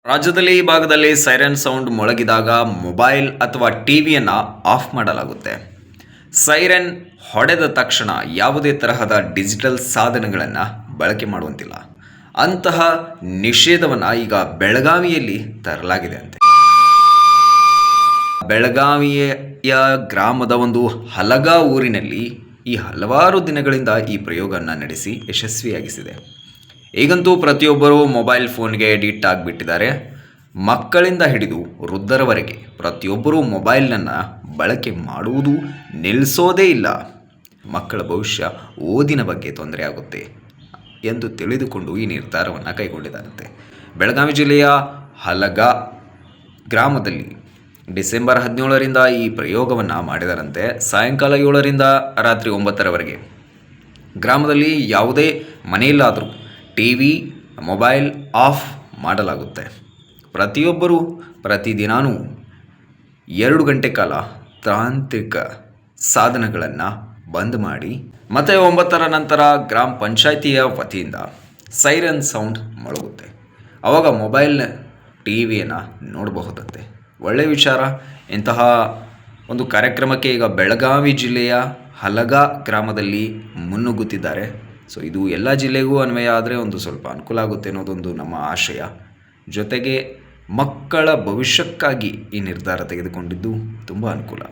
ರಾಜ್ಯದಲ್ಲಿ ಈ ಭಾಗದಲ್ಲಿ ಸೈರನ್ ಸೌಂಡ್ ಮೊಳಗಿದಾಗ ಮೊಬೈಲ್ ಅಥವಾ ಟಿವಿಯನ್ನು ಆಫ್ ಮಾಡಲಾಗುತ್ತೆ. ಸೈರನ್ ಹೊಡೆದ ತಕ್ಷಣ ಯಾವುದೇ ತರಹದ ಡಿಜಿಟಲ್ ಸಾಧನಗಳನ್ನು ಬಳಕೆ ಮಾಡುವಂತಿಲ್ಲ. ಅಂತಹ ನಿಷೇಧವನ್ನು ಈಗ ಬೆಳಗಾವಿಯಲ್ಲಿ ತರಲಾಗಿದೆ ಅಂತೆ. ಬೆಳಗಾವಿಯ ಗ್ರಾಮದ ಒಂದು ಹಲಗಾ ಊರಿನಲ್ಲಿ ಈ ಹಲವಾರು ದಿನಗಳಿಂದ ಈ ಪ್ರಯೋಗವನ್ನು ನಡೆಸಿ ಯಶಸ್ವಿಯಾಗಿಸಿದೆ. ಈಗಂತೂ ಪ್ರತಿಯೊಬ್ಬರೂ ಮೊಬೈಲ್ ಫೋನ್ಗೆ ಅಡಿಕ್ಟ್ ಆಗಿಬಿಟ್ಟಿದ್ದಾರೆ. ಮಕ್ಕಳಿಂದ ಹಿಡಿದು ವೃದ್ಧರವರೆಗೆ ಪ್ರತಿಯೊಬ್ಬರೂ ಮೊಬೈಲನ್ನು ಬಳಕೆ ಮಾಡುವುದು ನಿಲ್ಲಿಸೋದೇ ಇಲ್ಲ. ಮಕ್ಕಳ ಭವಿಷ್ಯ ಓದಿನ ಬಗ್ಗೆ ತೊಂದರೆ ಆಗುತ್ತೆ ಎಂದು ತಿಳಿದುಕೊಂಡು ಈ ನಿರ್ಧಾರವನ್ನು ಕೈಗೊಂಡಿದ್ದಾರಂತೆ. ಬೆಳಗಾವಿ ಜಿಲ್ಲೆಯ ಹಲಗಾ ಗ್ರಾಮದಲ್ಲಿ ಡಿಸೆಂಬರ್ 17ರಿಂದ ಈ ಪ್ರಯೋಗವನ್ನು ಮಾಡಿದರಂತೆ. ಸಾಯಂಕಾಲ 7ರಿಂದ ರಾತ್ರಿ 9ರವರೆಗೆ ಗ್ರಾಮದಲ್ಲಿ ಯಾವುದೇ ಮನೆಯಲ್ಲಾದರೂ ಟಿವಿ, ಮೊಬೈಲ್ ಆಫ್ ಮಾಡಲಾಗುತ್ತೆ. ಪ್ರತಿಯೊಬ್ಬರೂ ಪ್ರತಿದಿನಾನೂ 2 ಗಂಟೆ ಕಾಲ ತಾಂತ್ರಿಕ ಸಾಧನಗಳನ್ನು ಬಂದ್ ಮಾಡಿ ಮತ್ತು 9ರ ನಂತರ ಗ್ರಾಮ ಪಂಚಾಯಿತಿಯ ವತಿಯಿಂದ ಸೈರನ್ ಸೌಂಡ್ ಮೊಳಗುತ್ತೆ. ಆವಾಗ ಮೊಬೈಲ್ ಟಿವಿಯನ್ನು ನೋಡಬಹುದಂತೆ. ಒಳ್ಳೆಯ ವಿಚಾರ. ಇಂತಹ ಒಂದು ಕಾರ್ಯಕ್ರಮಕ್ಕೆ ಈಗ ಬೆಳಗಾವಿ ಜಿಲ್ಲೆಯ ಹಲಗಾ ಗ್ರಾಮದಲ್ಲಿ ಮುನ್ನುಗ್ಗುತ್ತಿದ್ದಾರೆ. ಸೊ ಇದು ಎಲ್ಲ ಜಿಲ್ಲೆಗೂ ಅನ್ವಯ ಆದರೆ ಒಂದು ಸ್ವಲ್ಪ ಅನುಕೂಲ ಆಗುತ್ತೆ ಅನ್ನೋದೊಂದು ನಮ್ಮ ಆಶಯ. ಜೊತೆಗೆ ಮಕ್ಕಳ ಭವಿಷ್ಯಕ್ಕಾಗಿ ಈ ನಿರ್ಧಾರ ತೆಗೆದುಕೊಂಡಿದ್ದು ತುಂಬ ಅನುಕೂಲ.